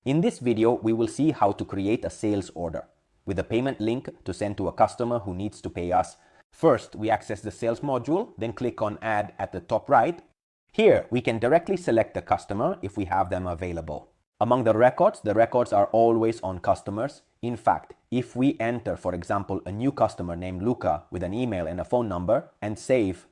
In this video, we will see how to create a sales order with a payment link to send to a customer who needs to pay us. First, we access the sales module, then click on Add at the top right. Here, we can directly select the customer if we have them available. Among the records are always on customers. In fact, if we enter, for example, a new customer named Luca with an email and a phone number and save,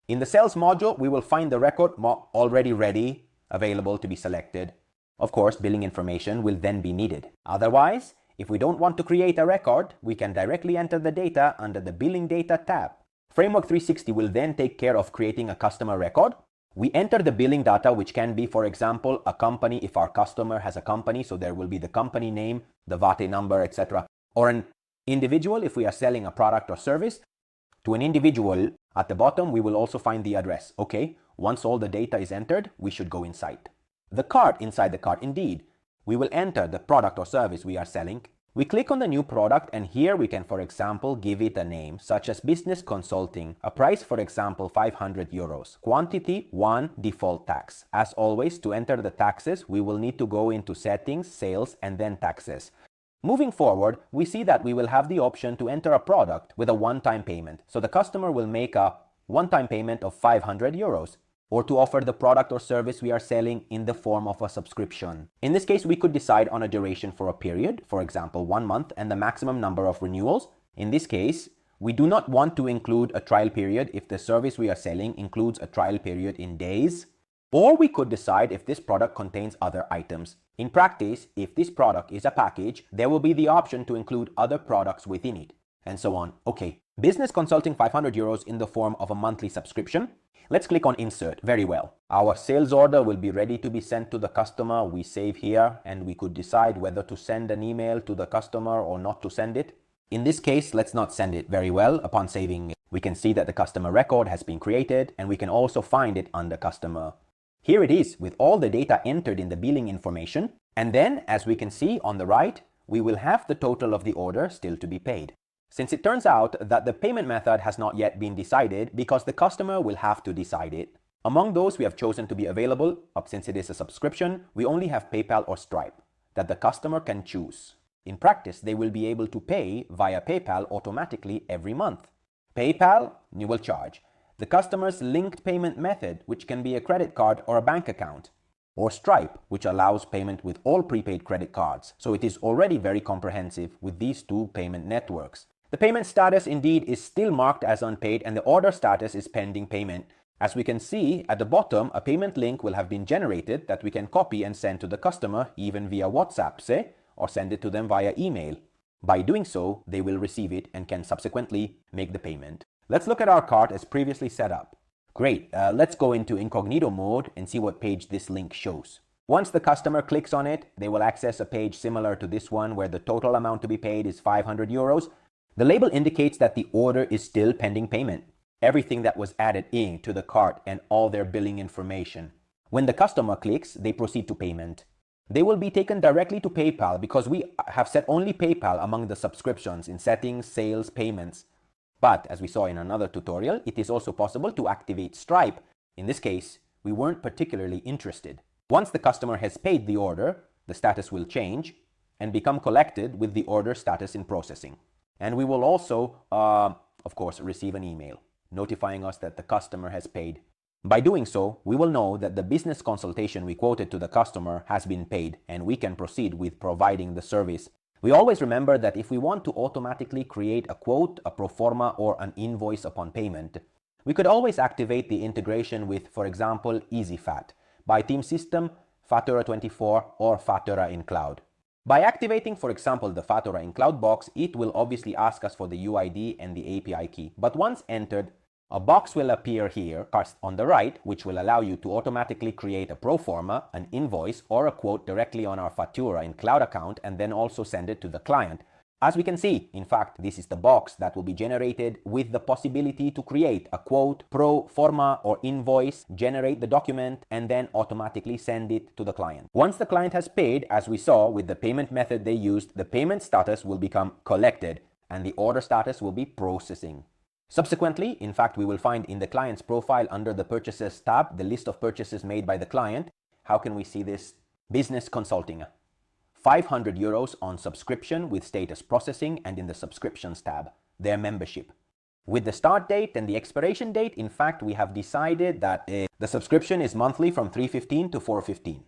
in the sales module, we will find the record already ready, available to be selected. Of course, billing information will then be needed. Otherwise, if we don't want to create a record, we can directly enter the data under the Billing Data tab. Framework360 will then take care of creating a customer record. We enter the billing data, which can be, for example, a company if our customer has a company, so there will be the company name, the VAT number, etc. Or an individual if we are selling a product or service. To an individual, at the bottom, we will also find the address. Okay, once all the data is entered, we should go inside. The cart, inside the cart, indeed, we will enter the product or service we are selling. We click on the new product, and here we can, for example, give it a name such as business consulting, a price, for example, 500 euros, quantity 1, default tax. As always, to enter the taxes, we will need to go into settings, sales, and then taxes. Moving forward, we see that we will have the option to enter a product with a one-time payment. So the customer will make a one-time payment of 500 euros. Or to offer the product or service we are selling in the form of a subscription. In this case, we could decide on a duration for a period, for example, 1 month, and the maximum number of renewals. In this case, we do not want to include a trial period if the service we are selling includes a trial period in days. Or we could decide if this product contains other items. In practice, if this product is a package, there will be the option to include other products within it, and so on. Okay, business consulting 500 euros in the form of a monthly subscription. Let's click on Insert. Very well. Our sales order will be ready to be sent to the customer. We save here, and we could decide whether to send an email to the customer or not to send it. In this case, let's not send it. Very well. Upon saving, we can see that the customer record has been created, and we can also find it under customer. Here it is with all the data entered in the billing information. And then, as we can see on the right, we will have the total of the order still to be paid. Since it turns out that the payment method has not yet been decided because the customer will have to decide it. Among those we have chosen to be available, since it is a subscription, we only have PayPal or Stripe that the customer can choose. In practice, they will be able to pay via PayPal automatically every month. PayPal, you will charge the customer's linked payment method, which can be a credit card or a bank account, or Stripe, which allows payment with all prepaid credit cards. So it is already very comprehensive with these two payment networks. The payment status indeed is still marked as unpaid, and the order status is pending payment. As we can see at the bottom, a payment link will have been generated that we can copy and send to the customer even via WhatsApp, say, or send it to them via email. By doing so, they will receive it and can subsequently make the payment. Let's look at our cart as previously set up. Great, let's go into incognito mode and see what page this link shows. Once the customer clicks on it, they will access a page similar to this one where the total amount to be paid is 500 euros. The label indicates that the order is still pending payment. Everything that was added into the cart and all their billing information. When the customer clicks, they proceed to payment. They will be taken directly to PayPal because we have set only PayPal among the subscriptions in settings, sales, payments. But as we saw in another tutorial, it is also possible to activate Stripe. In this case, we weren't particularly interested. Once the customer has paid the order, the status will change and become collected with the order status in processing. And we will also, of course, receive an email notifying us that the customer has paid. By doing so, we will know that the business consultation we quoted to the customer has been paid, and we can proceed with providing the service. We always remember that if we want to automatically create a quote, a pro forma, or an invoice upon payment, we could always activate the integration with, for example, EasyFat, by Team System, Faktura24, or Faktura in Cloud. By activating, for example, the Faktura in Cloud box, it will obviously ask us for the UID and the API key. But once entered, a box will appear here on the right, which will allow you to automatically create a pro forma, an invoice, or a quote directly on our Faktura in Cloud account and then also send it to the client. As we can see, in fact, this is the box that will be generated with the possibility to create a quote, pro forma, or invoice, generate the document, and then automatically send it to the client. Once the client has paid, as we saw with the payment method they used, the payment status will become collected and the order status will be processing. Subsequently, in fact, we will find in the client's profile under the Purchases tab the list of purchases made by the client. How can we see this? Business consulting. 500 euros on subscription with status processing and in the subscriptions tab, their membership. With the start date and the expiration date, in fact, we have decided that the subscription is monthly from 315 to 415.